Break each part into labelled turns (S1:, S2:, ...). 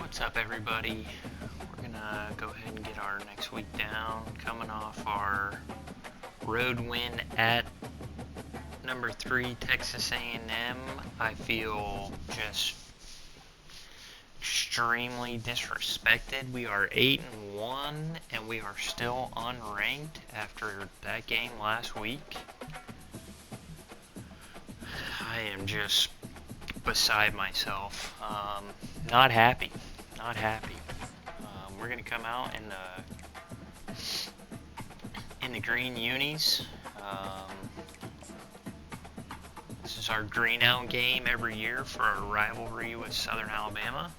S1: What's up, everybody? We're gonna go ahead and get our next week down, coming off our road win at number 3 Texas A&M. I feel just extremely disrespected. We are 8-1 and we are still unranked after that game last week. I am just beside myself. Not happy. We're gonna come out in the green unis. This is our green out game every year for our rivalry with Southern Alabama.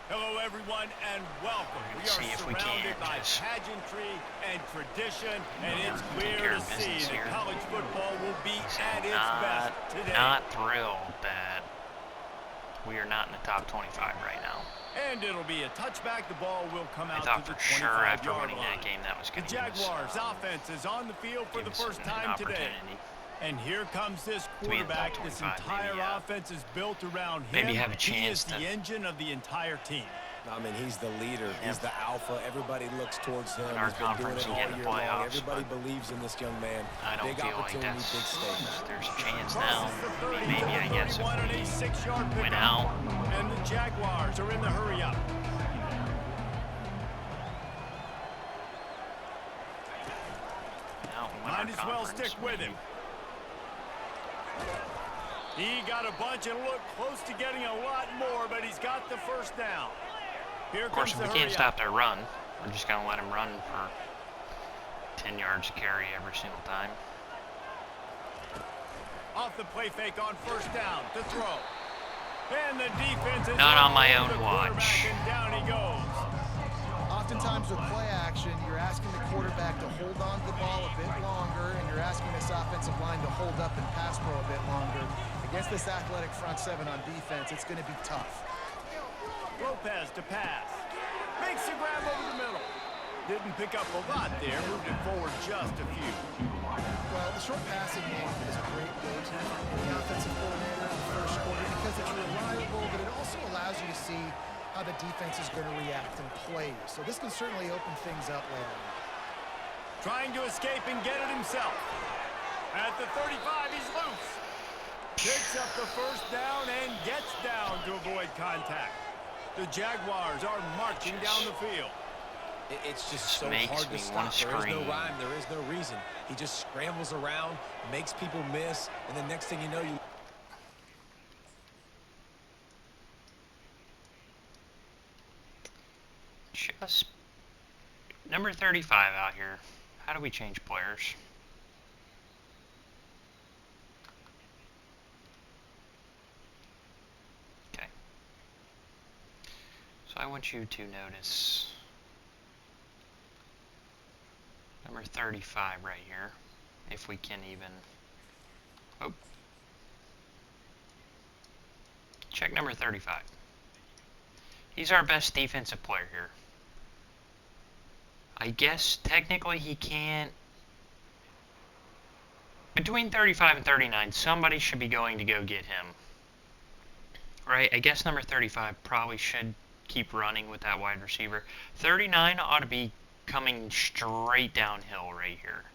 S2: Hello, everyone, and welcome. We are surrounded by pageantry and tradition, and it's clear to see that college football will be at its best today.
S1: Not thrilled that we are not in the top 25 right now.
S2: And it'll be a touchback. The ball will come out
S1: to the 25-yard line. I thought for sure after winning that game that was going to be
S2: the Jaguars' offense is on the field for the first time today. And here comes this quarterback. This entire offense is built around him.
S1: Maybe have a chance.
S2: He is the engine of the entire team.
S3: I mean, he's the leader. He's the alpha. Everybody looks towards him.
S1: Our
S3: he's been doing it all year long. Everybody believes in this young man.
S1: I don't
S3: big
S1: feel
S3: opportunity,
S1: like that's,
S3: big stage.
S1: There's a chance now. Maybe I guess if we win out.
S2: And the Jaguars are in the hurry up. Might as well stick with him. He got a bunch and looked close to getting a lot more, but he's got the first down. Here
S1: of course,
S2: comes
S1: if we can't stop their run, we're just going to let him run for 10 yards to carry every single time.
S2: Off the play fake on first down to throw. And the defense is
S1: not on my own watch.
S2: And down he goes.
S4: Oftentimes with play action, you're asking the quarterback to hold on to the ball a bit longer, and you're asking this offensive line to hold up and pass pro a bit longer. Against this athletic front seven on defense, it's going to be tough.
S2: Lopez to pass. Makes the grab over the middle. Didn't pick up a lot there. Moved it forward just a few.
S4: Well, the short passing game is a great go-to for the offensive coordinator in the first quarter because it's reliable, but it also allows you to see how the defense is going to react and play. So this can certainly open things up later.
S2: Trying to escape and get it himself. At the 35, he's loose. Picks up the first down and gets down to avoid contact. The Jaguars are marching down the field.
S3: It's just so hard to stop. There is no rhyme. There is no reason. He just scrambles around, makes people miss, and the next thing you know, you...
S1: Just number 35 out here. How do we change players? Okay. So I want you to notice number 35 right here, if we can even. Oh. Check number 35. He's our best defensive player here. I guess technically he can't. Between 35 and 39, somebody should be going to go get him. Right? I guess number 35 probably should keep running with that wide receiver. 39 ought to be coming straight downhill right here.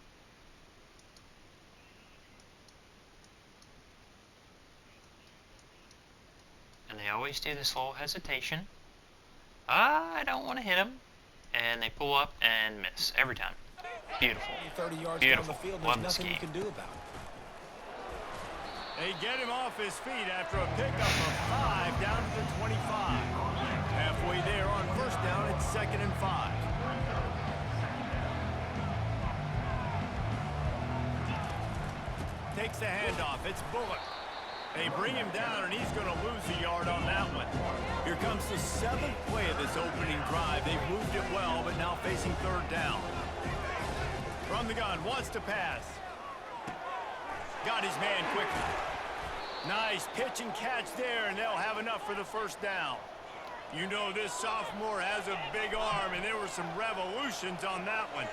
S1: And they always do this little hesitation. I don't want to hit him. And they pull up and miss every time. Beautiful.
S3: 30 yards
S1: Beautiful.
S3: down the field,
S1: Love
S3: there's
S1: this
S3: nothing
S1: game.
S3: you can do about it.
S2: They get him off his feet after a pickup of 5 down to the 25. Halfway there on first down, it's 2nd and 5. Takes the handoff. It's Bullock. They bring him down, and he's going to lose a yard on that one. Here comes the 7th play of this opening drive. They've moved it well, but now facing 3rd down. From the gun, wants to pass. Got his man quickly. Nice pitch and catch there, and they'll have enough for the first down. You know this sophomore has a big arm, and there were some revolutions on that one.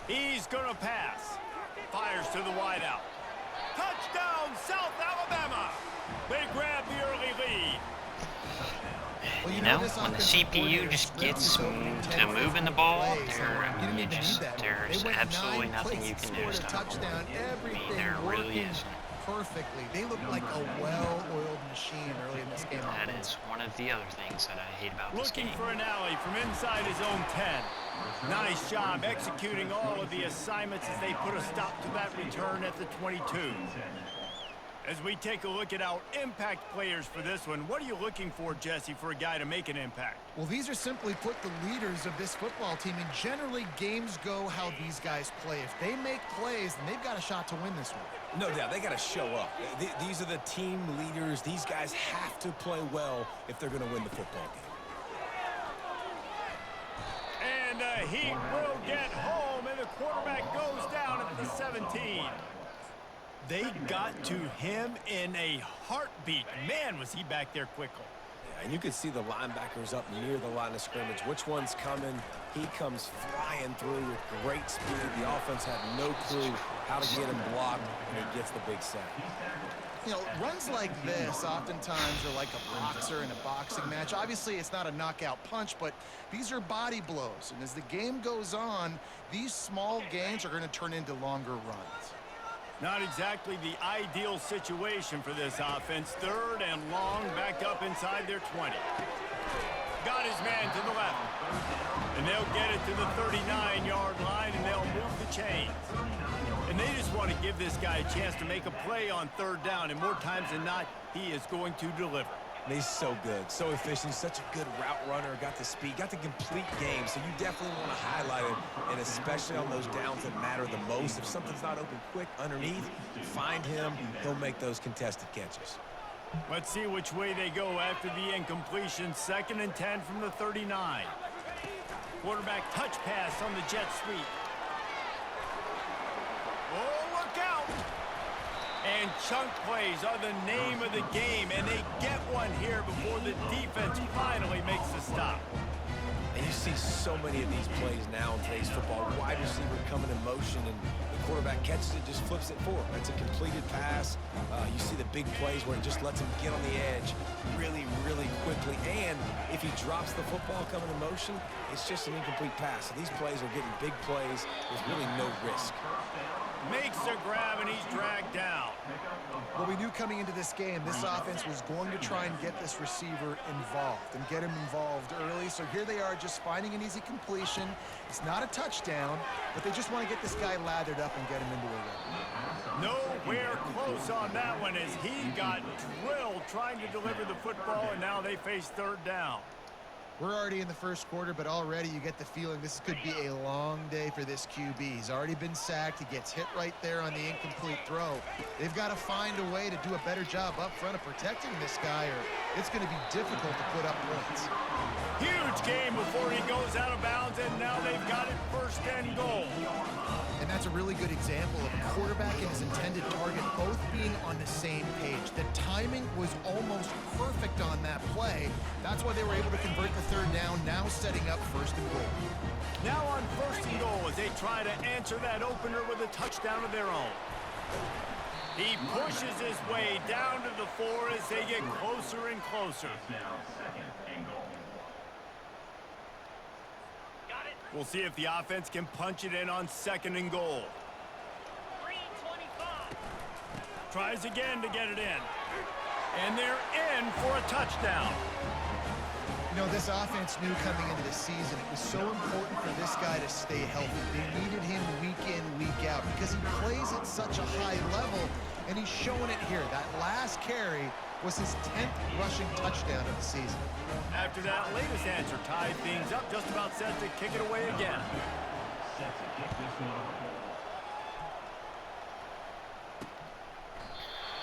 S2: He's going to pass. Fires to the wideout. Touchdown, South Alabama. They grab the early lead.
S1: Well, you know, when the CPU just gets to moving the ball, there's absolutely nothing you can do to stop them. I mean, there really isn't.
S4: Perfectly. They look like a well-oiled machine early in this game.
S1: That is one of the other things that I hate about this game.
S2: Looking for an alley from inside his own 10. Nice job executing all of the assignments as they put a stop to that return at the 22. As we take a look at our impact players for this one, what are you looking for, Jesse, for a guy to make an impact?
S4: Well, these are simply put the leaders of this football team, and generally games go how these guys play. If they make plays, then they've got a shot to win this one.
S3: No doubt, they got to show up. These are the team leaders. These guys have to play well if they're going to win the football game.
S2: And he will get home, and the quarterback goes down at the 17. They got to him in a heartbeat. Man, was he back there quickly.
S3: Yeah, and you can see the linebackers up near the line of scrimmage. Which one's coming? He comes flying through with great speed. The offense had no clue how to get him blocked, and he gets the big sack.
S4: You know, runs like this oftentimes are like a boxer in a boxing match. Obviously, it's not a knockout punch, but these are body blows. And as the game goes on, these small gains are going to turn into longer runs.
S2: Not exactly the ideal situation for this offense. Third and long, back up inside their 20. Got his man to the left. And they'll get it to the 39-yard line, and they'll move the chains. And they just want to give this guy a chance to make a play on third down, and more times than not, he is going to deliver.
S3: He's so good, so efficient, such a good route runner, got the speed, got the complete game, so you definitely want to highlight it, and especially on those downs that matter the most. If something's not open quick underneath, find him, he'll make those contested catches.
S2: Let's see which way they go after the incompletion. 2nd and 10 from the 39. Quarterback touch pass on the jet sweep. Oh, look out! And chunk plays are the name of the game, and they get one here before the defense finally makes the stop.
S3: And you see so many of these plays now in today's football. Wide receiver coming in motion, and the quarterback catches it, just flips it forward. That's a completed pass. You see the big plays where it just lets him get on the edge really, really quickly. And if he drops the football coming in motion, it's just an incomplete pass. So these plays are getting big plays with really no risk.
S2: Makes a grab, and he's dragged down.
S4: Well, we knew coming into this game, this offense was going to try and get this receiver involved and get him involved early. So here they are just finding an easy completion. It's not a touchdown, but they just want to get this guy lathered up and get him into a run.
S2: Nowhere close on that one as he got drilled trying to deliver the football, and now they face third down.
S4: We're already in the first quarter, but already you get the feeling this could be a long day for this QB. He's already been sacked. He gets hit right there on the incomplete throw. They've got to find a way to do a better job up front of protecting this guy, or it's going to be difficult to put up points.
S2: Huge game before he goes out of bounds, and now they've got it 1st and goal.
S4: And that's a really good example of a quarterback and his intended target both being on the same page. The timing was almost perfect on that play. That's why they were able to convert the third down, now setting up 1st and goal.
S2: Now on 1st and goal as they try to answer that opener with a touchdown of their own. He pushes his way down to the 4 as they get closer and closer. We'll see if the offense can punch it in on 2nd and goal. Tries again to get it in. And they're in for a touchdown.
S4: You know, this offense knew coming into the season it was so important for this guy to stay healthy. They needed him week in, week out because he plays at such a high level, and he's showing it here. That last carry was his 10th rushing touchdown of the season.
S2: After that latest answer tied things up, just about set to kick it away again.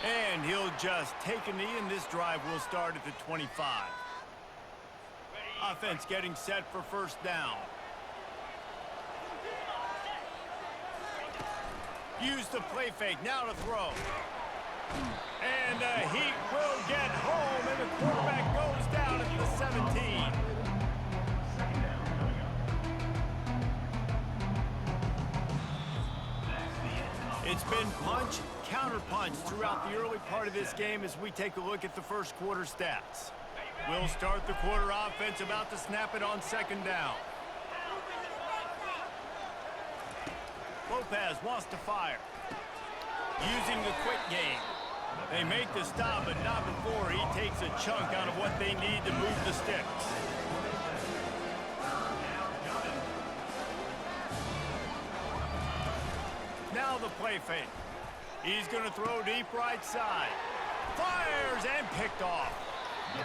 S2: And he'll just take a knee, and this drive will start at the 25. Offense getting set for 1st down. Use the play fake, now to throw. And he will get home, and the quarterback goes down at the 17. It's been punch, counter-punch throughout the early part of this game as we take a look at the first quarter stats. We'll start the quarter offense about to snap it on second down. Lopez wants to fire. Using the quick game. They make the stop, but not before he takes a chunk out of what they need to move the sticks. Now the play fake. He's going to throw deep right side. Fires and picked off.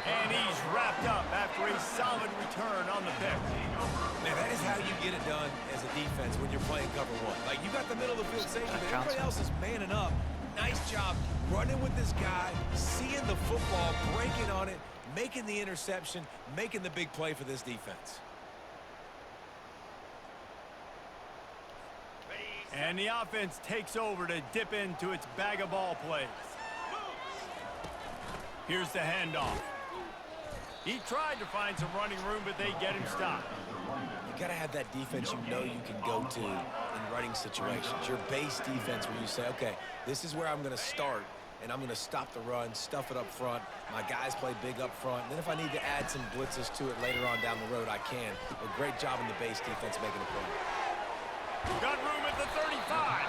S2: And he's wrapped up after a solid return on the pick.
S3: Man, that is how you get it done as a defense when you're playing cover one. Like, you got the middle of the field safety, but everybody else is manning up. Nice job running with this guy, seeing the football, breaking on it, making the interception, making the big play for this defense.
S2: And the offense takes over to dip into its bag of ball plays. Here's the handoff. He tried to find some running room, but they get him stopped.
S3: You got to have that defense you know you can go to in running situations. Your base defense where you say, okay, this is where I'm going to start, and I'm going to stop the run, stuff it up front. My guys play big up front. And then if I need to add some blitzes to it later on down the road, I can. A great job in the base defense making a play.
S2: Got room at the 35.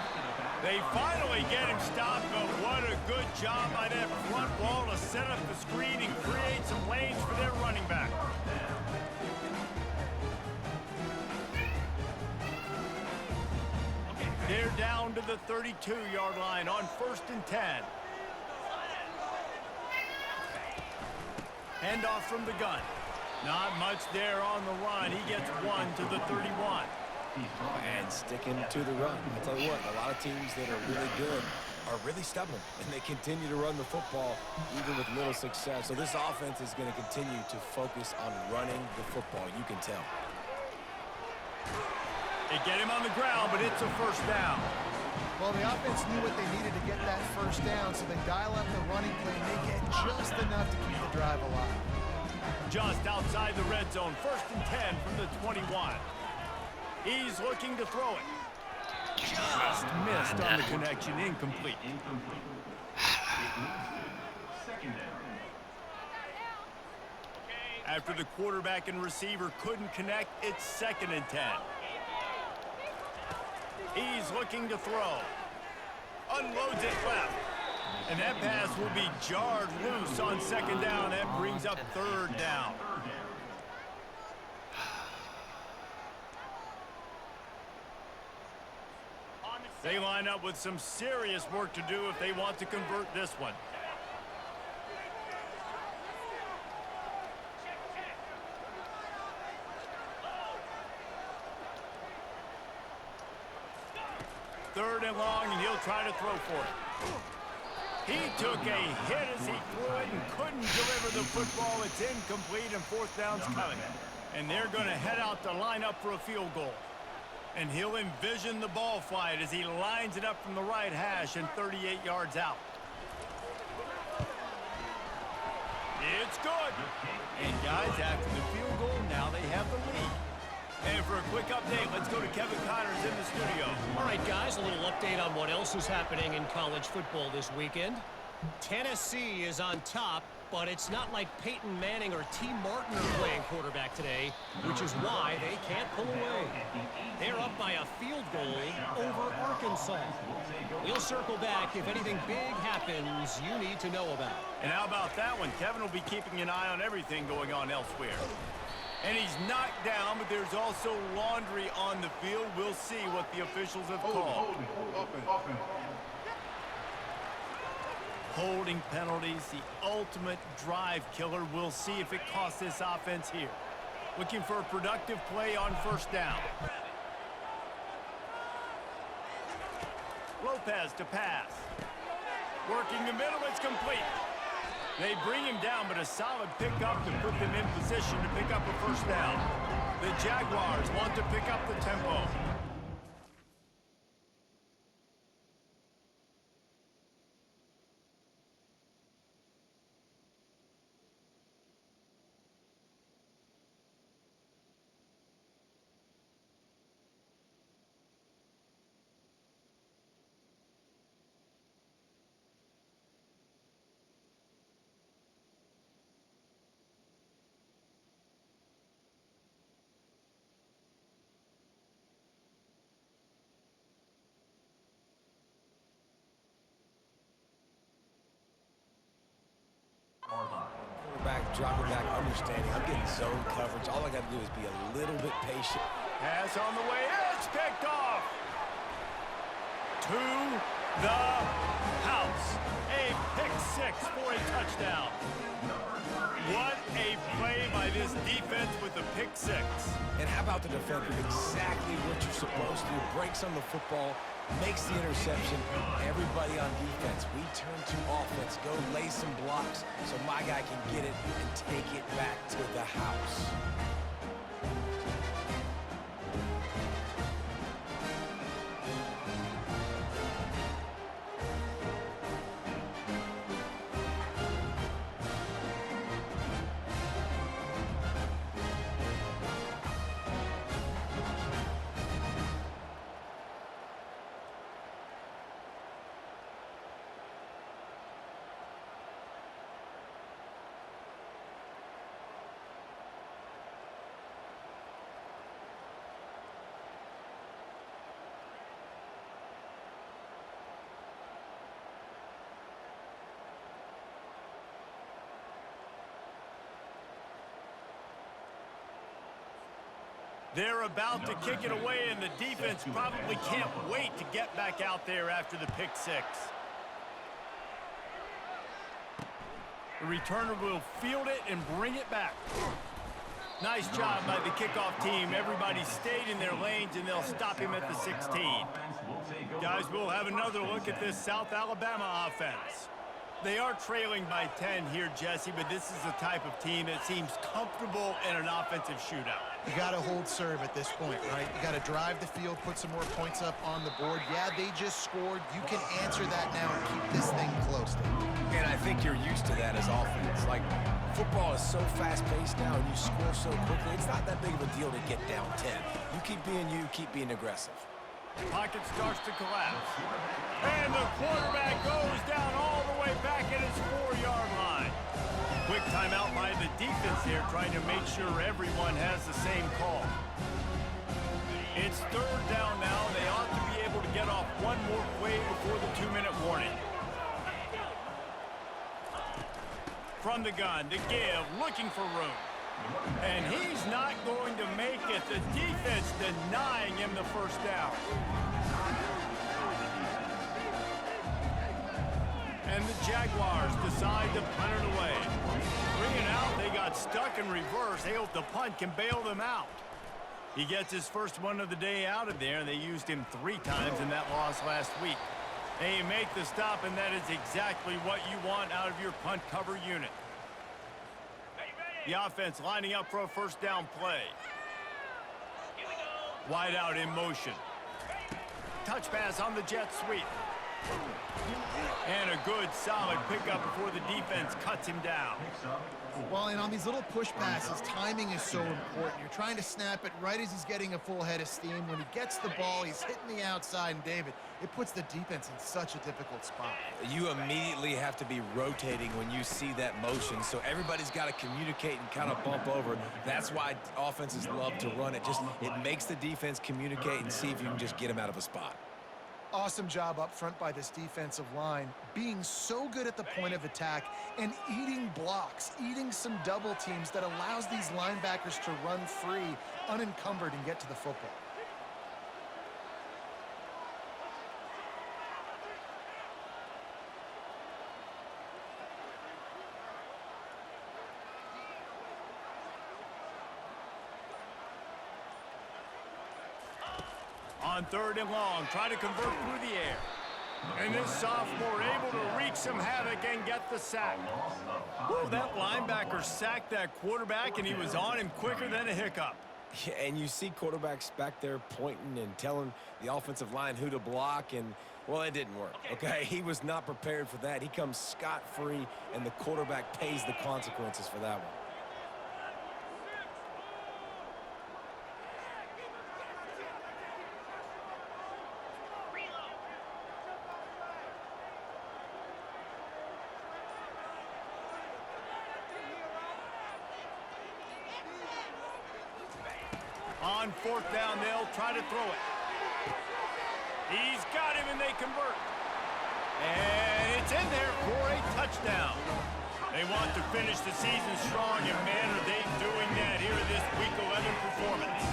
S2: They finally get him stopped, but what a good job by that front wall to set up the screen and create some lanes for their running back. They're down to the 32-yard line on 1st and 10. Handoff from the gun. Not much there on the run. He gets one to the 31.
S3: And sticking to the run. I tell you what, a lot of teams that are really good are really stubborn, and they continue to run the football even with little success. So this offense is going to continue to focus on running the football. You can tell.
S2: They get him on the ground, but it's a first down.
S4: Well, the offense knew what they needed to get that first down, so they dial up the running play and they get just enough to keep the drive alive.
S2: Just outside the red zone, 1st and 10 from the 21. He's looking to throw it. Just missed on the connection, incomplete. After the quarterback and receiver couldn't connect, it's 2nd and 10. He's looking to throw. Unloads it left. And that pass will be jarred loose on 2nd down. That brings up 3rd down. They line up with some serious work to do if they want to convert this one. Third and long, and he'll try to throw for it. He took a hit as he threw it and couldn't deliver the football. It's incomplete, and 4th down's coming. And they're going to head out to line up for a field goal. And he'll envision the ball flight as he lines it up from the right hash and 38 yards out. It's good. And guys, after the field goal, now they have the lead. And for a quick update, let's go to Kevin Connors in the studio.
S5: All right, guys, a little update on what else is happening in college football this weekend. Tennessee is on top, but it's not like Peyton Manning or T. Martin are playing quarterback today, which is why they can't pull away. They're up by a field goal over Arkansas. We'll circle back if anything big happens you need to know about.
S2: And how about that one? Kevin will be keeping an eye on everything going on elsewhere. And he's knocked down, but there's also laundry on the field. We'll see what the officials have called. Holding penalties, the ultimate drive killer. We'll see if it costs this offense here. Looking for a productive play on 1st down. Lopez to pass. Working the middle, it's complete. They bring him down, but a solid pickup to put them in position to pick up a 1st down. The Jaguars want to pick up the tempo.
S3: dropping back, understanding I'm getting zone coverage. All I got to do is be a little bit patient.
S2: Pass on the way. It's picked off. To the house. A pick six for a touchdown. What a play by this defense with the pick six.
S3: And how about the defender? Exactly what you're supposed to do. Breaks on the football, makes the interception. Everybody on defense, we turn to offense. Go lay some blocks so my guy can get it and take it back to the house.
S2: They're about to kick it away, and the defense probably can't wait to get back out there after the pick six. The returner will field it and bring it back. Nice job by the kickoff team. Everybody stayed in their lanes, and they'll stop him at the 16. Guys, we'll have another look at this South Alabama offense. They are trailing by 10 here, Jesse, but this is the type of team that seems comfortable in an offensive shootout.
S4: You got to hold serve at this point, right? You got to drive the field, put some more points up on the board. Yeah, they just scored. You can answer that now and keep this thing close.
S3: And I think you're used to that as offense. Like, football is so fast-paced now, and you score so quickly. It's not that big of a deal to get down 10. You keep being aggressive.
S2: Pocket starts to collapse. And the quarterback goes down all the way back at his 4-yard line. Quick timeout by the defense here, trying to make sure everyone has the same call. It's third down now. They ought to be able to get off one more play before the 2-minute warning. From the gun to give, looking for room. And he's not going to make it. The defense denying him the first down. And the Jaguars decide to punt it away. 3 and out, they got stuck in reverse. They hope the punt can bail them out. He gets his first one of the day out of there, and they used him 3 times in that loss last week. They make the stop, and that is exactly what you want out of your punt cover unit. The offense lining up for a first down play. Wide out in motion. Touch pass on the jet sweep. And a good, solid pickup before the defense cuts him down.
S4: Well, and on these little push passes, timing is so important. You're trying to snap it right as he's getting a full head of steam. When he gets the ball, he's hitting the outside, and David, it puts the defense in such a difficult spot.
S3: You immediately have to be rotating when you see that motion, so everybody's got to communicate and kind of bump over. That's why offenses love to run it. It makes the defense communicate and see if you can just get them out of a spot.
S4: Awesome job up front by this defensive line, being so good at the point of attack and eating blocks, eating some double teams that allows these linebackers to run free, unencumbered, and get to the football.
S2: On 3rd and long, try to convert through the air. And this sophomore able to wreak some havoc and get the sack. Whoa, that linebacker sacked that quarterback, and he was on him quicker than a hiccup.
S3: Yeah, and you see quarterbacks back there pointing and telling the offensive line who to block, and, well, it didn't work, okay? He was not prepared for that. He comes scot-free, and the quarterback pays the consequences for that one.
S2: On 4th down, they'll try to throw it. He's got him, and they convert. And it's in there for a touchdown. They want to finish the season strong, and man, are they doing that here in this Week 11 performance.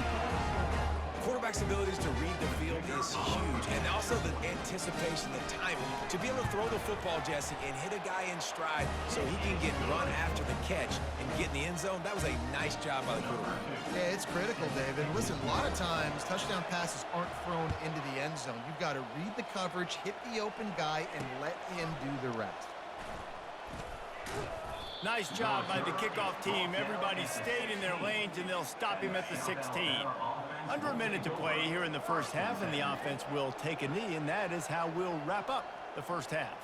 S3: Quarterback's abilities to read the field is huge, and also the anticipation, the timing. To be able to throw the football, Jesse, and hit a guy in stride so he can get run after the catch and get in the end zone, that was a nice job by the quarterback.
S4: Yeah, it's critical, David. Listen, a lot of times, touchdown passes aren't thrown into the end zone. You've got to read the coverage, hit the open guy, and let him do the rest.
S2: Nice job by the kickoff team. Everybody stayed in their lanes, and they'll stop him at the 16. Under a minute to play here in the first half, and the offense will take a knee, and that is how we'll wrap up the first half.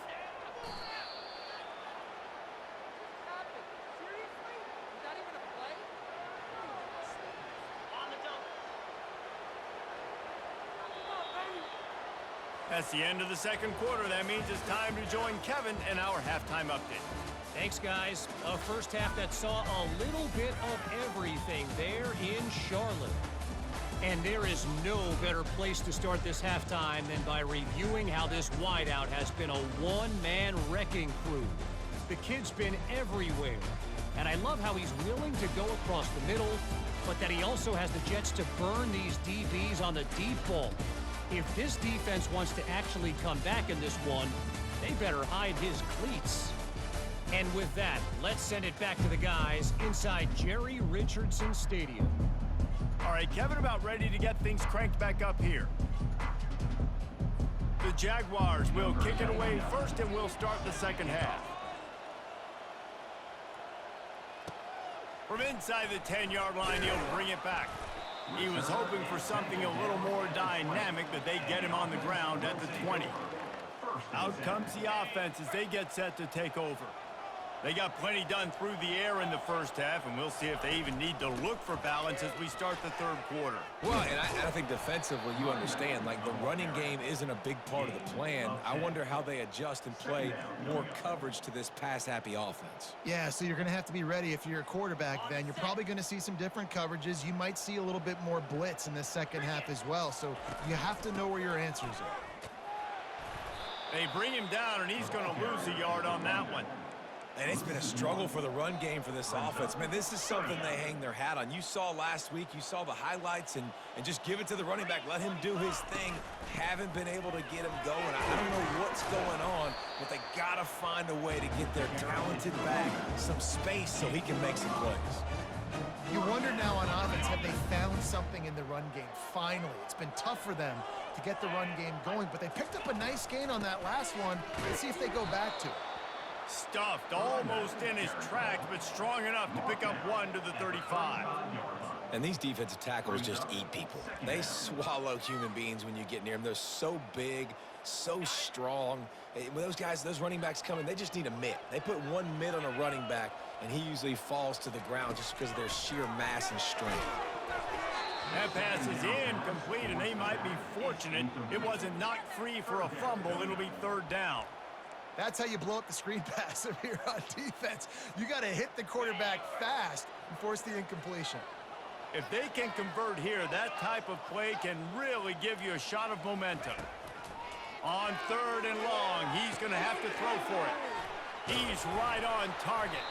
S2: That's the end of the second quarter. That means it's time to join Kevin in our halftime update.
S5: Thanks, guys. A first half that saw a little bit of everything there in Charlotte. And there is no better place to start this halftime than by reviewing how this wideout has been a one-man wrecking crew. The kid's been everywhere. And I love how he's willing to go across the middle, but that he also has the jets to burn these DBs on the deep ball. If this defense wants to actually come back in this one, they better hide his cleats. And with that, let's send it back to the guys inside Jerry Richardson Stadium.
S2: All right, Kevin, about ready to get things cranked back up here. The Jaguars will kick it away first, and we'll start the second half. From inside the 10-yard line, he'll bring it back. He was hoping for something a little more dynamic, but they get him on the ground at the 20. Out comes the offense as they get set to take over. They got plenty done through the air in the first half, and we'll see if they even need to look for balance as we start the third quarter.
S3: Well, and I think defensively, you understand, like the running game isn't a big part of the plan. I wonder how they adjust and play more coverage to this pass-happy offense.
S4: Yeah, so you're going to have to be ready if you're a quarterback then. You're probably going to see some different coverages. You might see a little bit more blitz in the second half as well, so you have to know where your answers are.
S2: They bring him down, and he's going to lose a yard on that one.
S3: And it's been a struggle for the run game for this offense. Man, this is something they hang their hat on. You saw last week, you saw the highlights, and just give it to the running back. Let him do his thing. Haven't been able to get him going. I don't know what's going on, but they got to find a way to get their talented back some space so he can make some plays.
S4: You wonder now on offense, have they found something in the run game? Finally, it's been tough for them to get the run game going, but they picked up a nice gain on that last one. Let's see if they go back to it.
S2: Stuffed almost in his tracks, but strong enough to pick up one to the 35.
S3: And these defensive tackles just eat people. They swallow human beings when you get near them. They're so big, so strong. When those guys, those running backs come in, they just need a mitt. They put one mitt on a running back, and he usually falls to the ground just because of their sheer mass and strength.
S2: That pass is incomplete, and they might be fortunate it wasn't knocked free for a fumble. It'll be third down.
S4: That's how you blow up the screen pass if you're on defense. You got to hit the quarterback fast and force the incompletion.
S2: If they can convert here, that type of play can really give you a shot of momentum. On third and long, he's going to have to throw for it. He's right on target.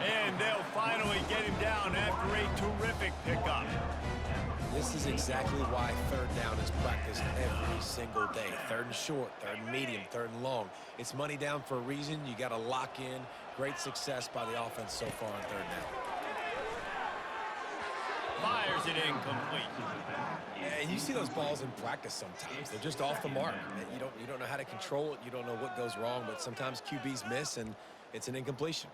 S2: And they'll finally get him down after a terrific pickup.
S3: This is exactly why third down is practiced every single day. Third and short, third and medium, third and long. It's money down for a reason. You got to lock in. Great success by the offense so far on third down.
S2: Fires it incomplete.
S3: And you see those balls in practice sometimes. They're just off the mark. You don't know how to control it. You don't know what goes wrong, but sometimes QBs miss, and it's an incompletion.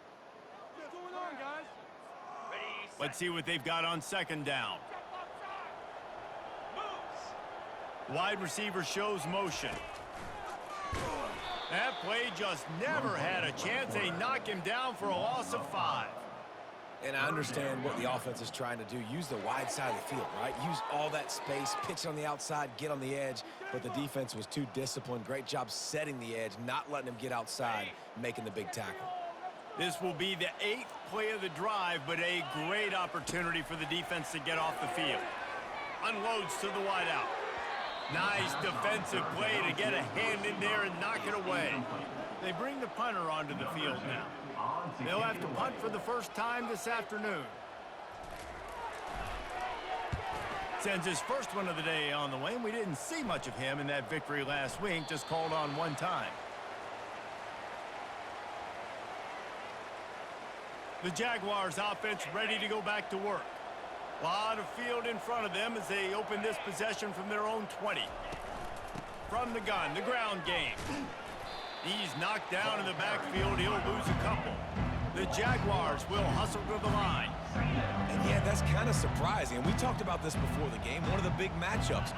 S2: Let's see what they've got on second down. Wide receiver shows motion. That play just never had a chance. They knock him down for a loss of 5.
S3: And I understand what the offense is trying to do. Use the wide side of the field, right? Use all that space, pitch on the outside, get on the edge. But the defense was too disciplined. Great job setting the edge, not letting him get outside, making the big tackle.
S2: This will be the 8th play of the drive, but a great opportunity for the defense to get off the field. Unloads to the wideout. Nice defensive play to get a hand in there and knock it away. They bring the punter onto the field now. They'll have to punt for the first time this afternoon. Sends his first one of the day on the way. We didn't see much of him in that victory last week, just called on one time. The Jaguars offense ready to go back to work. A lot of field in front of them as they open this possession from their own 20. From the gun, the ground game. He's knocked down in the backfield. He'll lose a couple. The Jaguars will hustle to the line.
S3: And yeah, that's kind of surprising. And we talked about this before the game. One of the big matchups.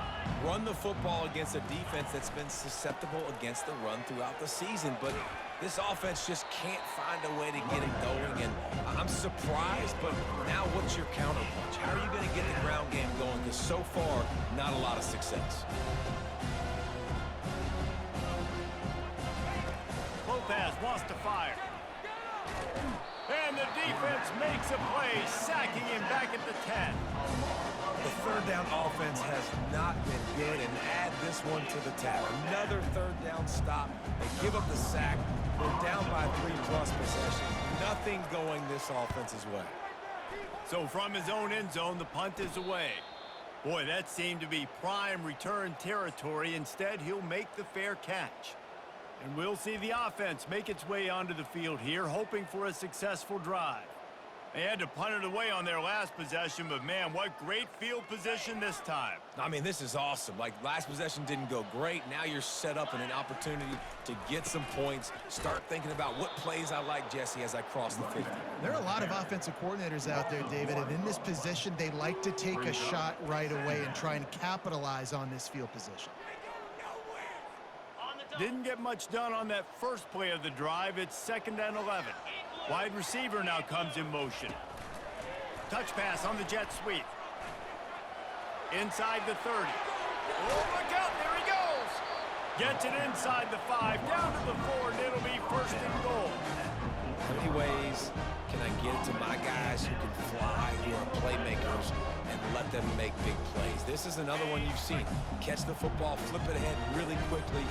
S3: Run the football against a defense that's been susceptible against the run throughout the season. But this offense just can't find a way to get it going. And I'm surprised, but now what's your counterpunch? How are you going to get the ground game going? Because so far, not a lot of success.
S2: Lopez wants to fire. And the defense makes a play, sacking him back at the 10.
S3: The third down offense has not been good, and add this one to the tab. Another third down stop. They give up the sack. They're down by 3+ possessions. Nothing going this offense's way.
S2: So from his own end zone, the punt is away. Boy, that seemed to be prime return territory. Instead, he'll make the fair catch. And we'll see the offense make its way onto the field here, hoping for a successful drive. They had to punt it away on their last possession, but man, what great field position this time.
S3: I mean, this is awesome. Like, last possession didn't go great. Now you're set up in an opportunity to get some points. Start thinking about what plays I like, Jesse, as I cross the 50.
S4: There are a lot of offensive coordinators out there, David, and in this position, they like to take a shot right away and try and capitalize on this field position.
S2: Didn't get much done on that first play of the drive. It's 2nd and 11. Wide receiver now comes in motion. Touch pass on the jet sweep. Inside the 30. Oh, look out, there he goes. Gets it inside the 5, down to the 4, and it'll be 1st and goal.
S3: How many ways can I get it to my guys who can fly, who are playmakers, and let them make big plays? This is another one you've seen. Catch the football, flip it ahead really quickly,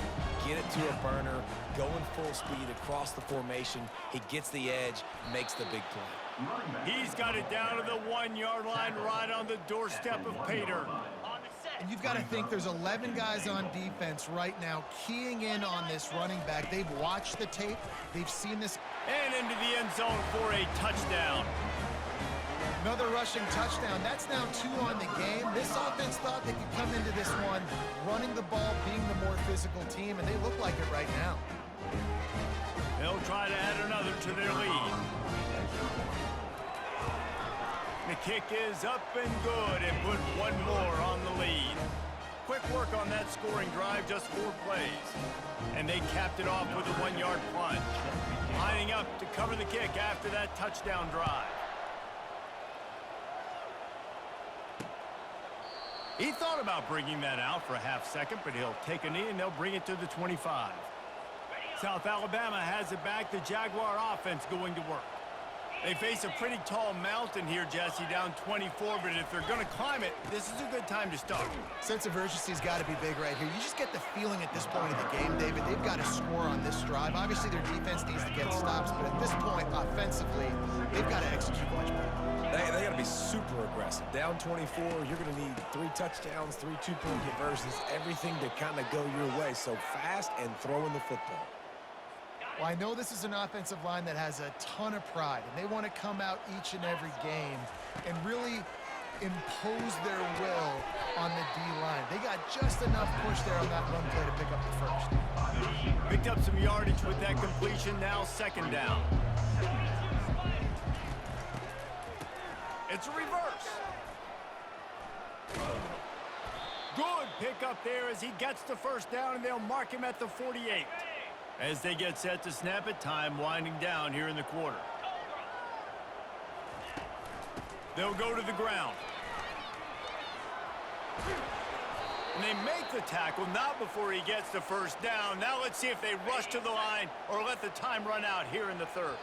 S3: get it to a burner, going full speed across the formation. He gets the edge, makes the big play.
S2: He's got it down to the 1-yard line, right on the doorstep of Pater.
S4: And you've got to think there's 11 guys on defense right now keying in on this running back. They've watched the tape. They've seen this.
S2: And into the end zone for a touchdown.
S4: Another rushing touchdown. That's now 2 on the game. This offense thought they could come into this one running the ball, being the more physical team, and they look like it right now.
S2: They'll try to add another to their lead. The kick is up and good and put one more on the lead. Quick work on that scoring drive, just 4 plays. And they capped it off with a 1-yard plunge. Lining up to cover the kick after that touchdown drive. He thought about bringing that out for a half second, but he'll take a knee and they'll bring it to the 25. South Alabama has it back. The Jaguar offense going to work. They face a pretty tall mountain here, Jesse, down 24, but if they're going to climb it, this is a good time to start.
S4: Sense of urgency's got to be big right here. You just get the feeling at this point of the game, David, they've got to score on this drive. Obviously, their defense needs to get stops, but at this point, offensively, they've got to execute much better.
S3: They got to be super aggressive. Down 24, you're going to need 3 touchdowns, 3 two-point conversions, everything to kind of go your way. So fast and throwing the football.
S4: Well, I know this is an offensive line that has a ton of pride, and they want to come out each and every game and really impose their will on the D-line. They got just enough push there on that run play to pick up the first.
S2: Picked up some yardage with that completion, now 2nd down. It's a reverse. Good pickup there as he gets the 1st down, and they'll mark him at the 48. As they get set to snap it, time winding down here in the quarter. They'll go to the ground. And they make the tackle, not before he gets the 1st down. Now let's see if they rush to the line or let the time run out here in the 3rd.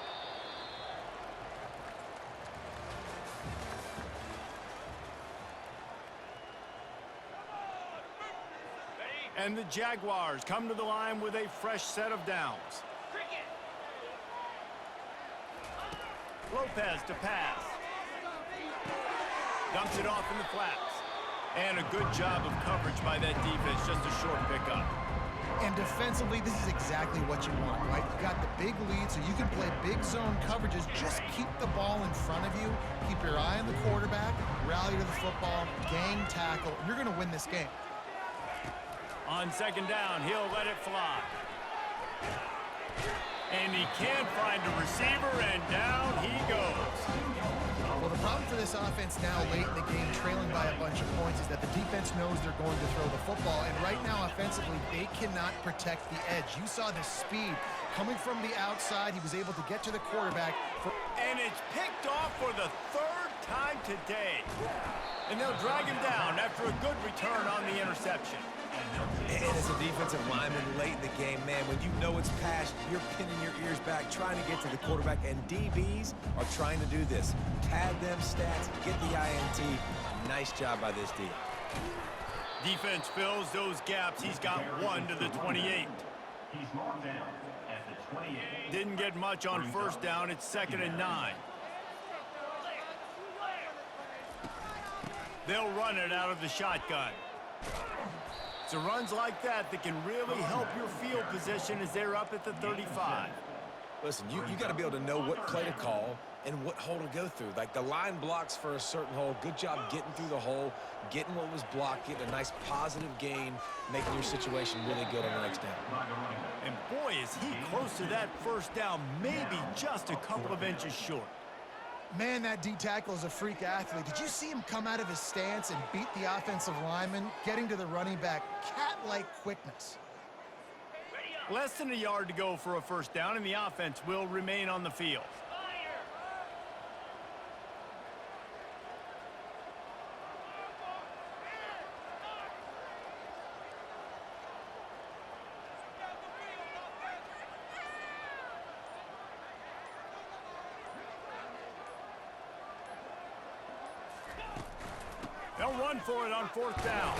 S2: And the Jaguars come to the line with a fresh set of downs. Lopez to pass. Dumps it off in the flats. And a good job of coverage by that defense, just a short pickup.
S4: And defensively, this is exactly what you want, right? You got the big lead, so you can play big zone coverages. Just keep the ball in front of you. Keep your eye on the quarterback, rally to the football, gang tackle, and you're going to win this game.
S2: On second down, he'll let it fly. And he can't find a receiver, and down he goes.
S4: Well, the problem for this offense now late in the game, trailing by a bunch of points, is that the defense knows they're going to throw the football. And right now, offensively, they cannot protect the edge. You saw the speed coming from the outside. He was able to get to the quarterback.
S2: And it's picked off for the third time today. And they'll drag him down after a good return on the interception.
S3: And as a defensive lineman late in the game, man, when you know it's past, you're pinning your ears back, trying to get to the quarterback, and DBs are trying to do this. Pad them stats, get the INT. Nice job by this D.
S2: Defense fills those gaps. He's got one to the 28.
S6: He's marked down at the 28.
S2: Didn't get much on first down. It's 2nd and 9. They'll run it out of the shotgun. So runs like that can really help your field position as they're up at the 35.
S3: Listen, you got to be able to know what play to call and what hole to go through. Like the line blocks for a certain hole. Good job getting through the hole, getting what was blocked, getting a nice positive gain, making your situation really good on the next down.
S2: And boy, is he close to that first down, maybe just a couple of inches short.
S4: Man, that D-tackle is a freak athlete. Did you see him come out of his stance and beat the offensive lineman, getting to the running back? Cat-like quickness.
S2: Less than a yard to go for a first down, and the offense will remain on the field. They'll run for it on 4th down.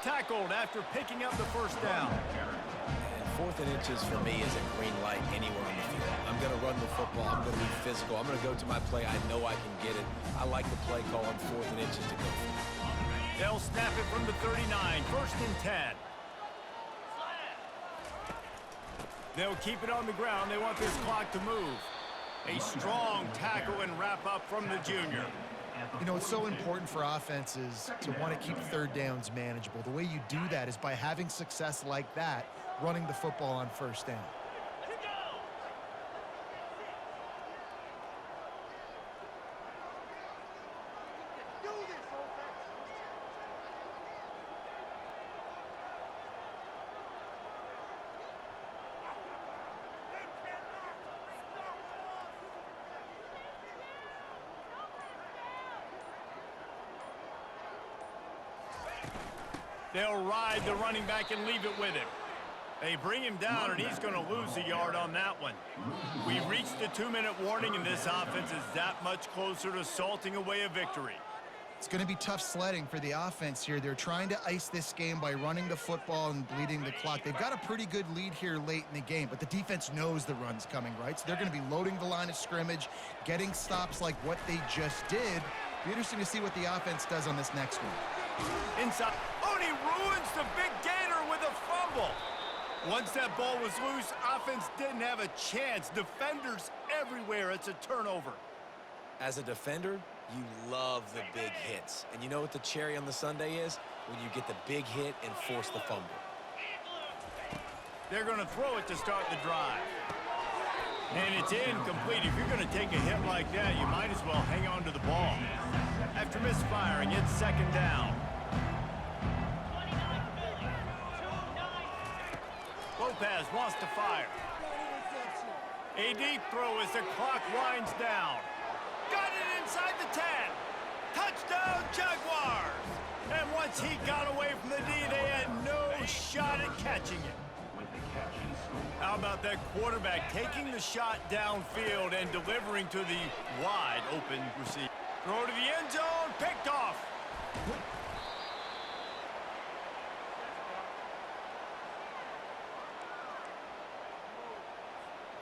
S2: Tackled after picking up the first down.
S3: And 4th and inches for me is a green light anywhere on the field. I'm going to run the football. I'm going to be physical. I'm going to go to my play. I know I can get it. I like the play call on 4th and inches to go for it.
S2: They'll snap it from the 39. 1st and 10. They'll keep it on the ground. They want this clock to move. A strong tackle and wrap up from the junior.
S4: You know, it's so important for offenses to want to keep 3rd downs manageable. The way you do that is by having success like that, running the football on 1st down.
S2: They'll ride the running back and leave it with him. They bring him down, and he's going to lose a yard on that one. We've reached the 2-minute warning, and this offense is that much closer to salting away a victory.
S4: It's going to be tough sledding for the offense here. They're trying to ice this game by running the football and bleeding the clock. They've got a pretty good lead here late in the game, but the defense knows the run's coming, right? So they're going to be loading the line of scrimmage, getting stops like what they just did. Be interesting to see what the offense does on this next one.
S2: Inside. Oh, and he ruins the big gainer with a fumble. Once that ball was loose, offense didn't have a chance. Defenders everywhere. It's a turnover.
S3: As a defender, you love the big hits. And you know what the cherry on the sundae is? When you get the big hit and force the fumble.
S2: They're going to throw it to start the drive. And it's incomplete. If you're going to take a hit like that, you might as well hang on to the ball. After misfiring, it's 2nd down. Lopez wants to fire. A deep throw as the clock winds down. Got it inside the 10. Touchdown, Jaguars! And once he got away from the D, they had no shot at catching it. How about that quarterback taking the shot downfield and delivering to the wide open receiver? Throw to the end zone, picked off.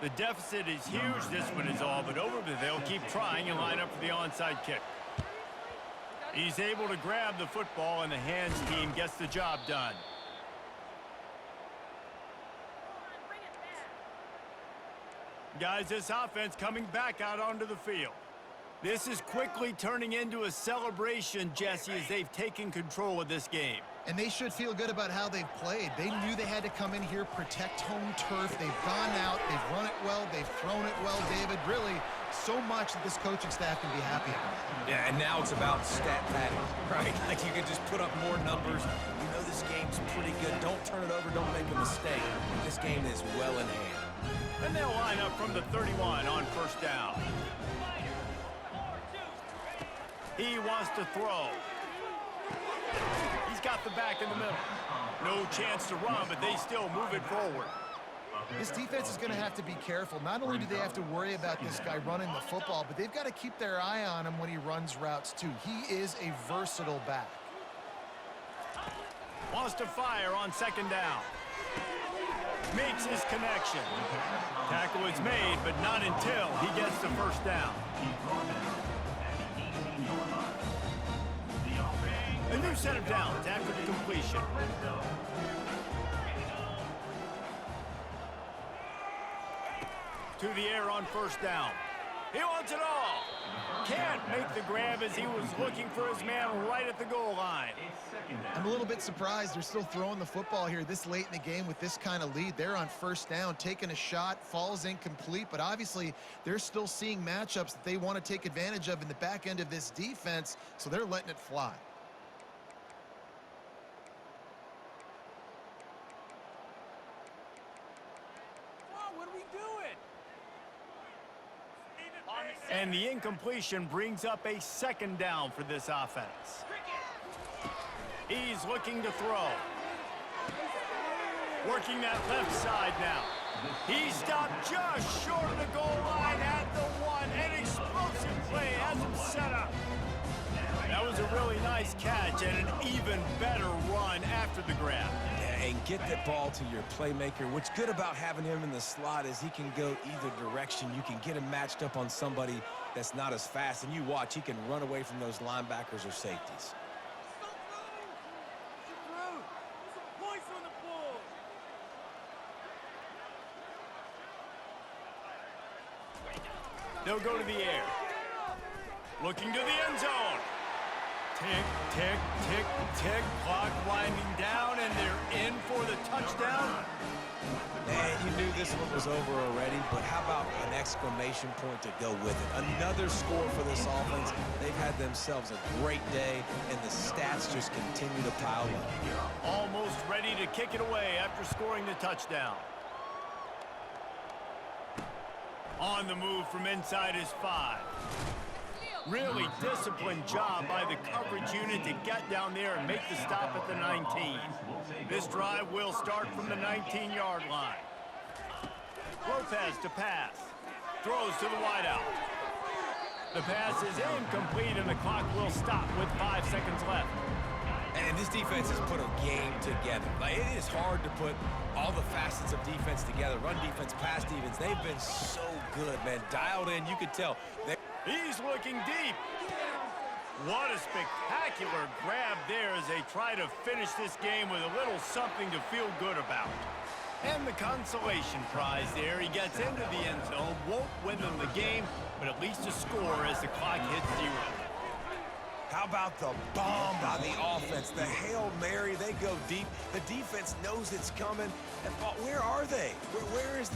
S2: The The deficit is huge. This one is all but over, but they'll keep trying and line up for the onside kick. He's able to grab the football, and the hands team gets the job done. Guys, this offense coming back out onto the field. This is quickly turning into a celebration, Jesse, as they've taken control of this game.
S4: And they should feel good about how they've played. They knew they had to come in here, protect home turf. They've gone out, they've run it well, they've thrown it well, David. Really, so much that this coaching staff can be happy about.
S3: Yeah, and now it's about stat padding, right? Like you can just put up more numbers. You know this game's pretty good. Don't turn it over, don't make a mistake. This game is well in hand.
S2: And they'll line up from the 31 on first down. He wants to throw. He's got the back in the middle. No chance to run, but they still move it forward.
S4: This defense is going to have to be careful. Not only do they have to worry about this guy running the football, but they've got to keep their eye on him when he runs routes too. He is a versatile back.
S2: Wants to fire on second down. Makes his connection. Tackle is made, but not until he gets the first down. A new set of downs after the completion. To the air on first down. He wants it all. Can't make the grab as he was looking for his man right at the goal line.
S4: I'm a little bit surprised they're still throwing the football here this late in the game with this kind of lead. They're on first down, taking a shot, falls incomplete, but obviously they're still seeing matchups that they want to take advantage of in the back end of this defense, so they're letting it fly.
S2: And the incompletion brings up a second down for this offense. He's looking to throw. Working that left side now. He stopped just short of the goal line at the one. An explosive play has him set up. That was a really nice catch and an even better run after the grab.
S3: And get the ball to your playmaker. What's good about having him in the slot is he can go either direction. You can get him matched up on somebody that's not as fast, and you watch, he can run away from those linebackers or safeties.
S2: They'll go to the air. Looking to the end zone. Tick, tick, tick, tick. Clock winding down, and they're in for the touchdown.
S3: Man, you knew this one was over already, but how about an exclamation point to go with it? Another score for this offense. They've had themselves a great day, and the stats just continue to pile up.
S2: Almost ready to kick it away after scoring the touchdown. On the move from inside his 5. Really disciplined job by the coverage unit to get down there and make the stop at the 19. This drive will start from the 19-yard line. Lopez to pass. Throws to the wideout. The pass is incomplete, and the clock will stop with 5 seconds left.
S3: And this defense has put a game together. Like, it is hard to put all the facets of defense together. Run defense, pass defense. They've been so good, man. Dialed in, you could tell.
S2: He's looking deep. What a spectacular grab there as they try to finish this game with a little something to feel good about. And the consolation prize there. He gets into the end zone, won't win them the game, but at least a score as the clock hits 0.
S3: How about the bomb by the offense? The Hail Mary, they go deep. The defense knows it's coming. And where are they? Where is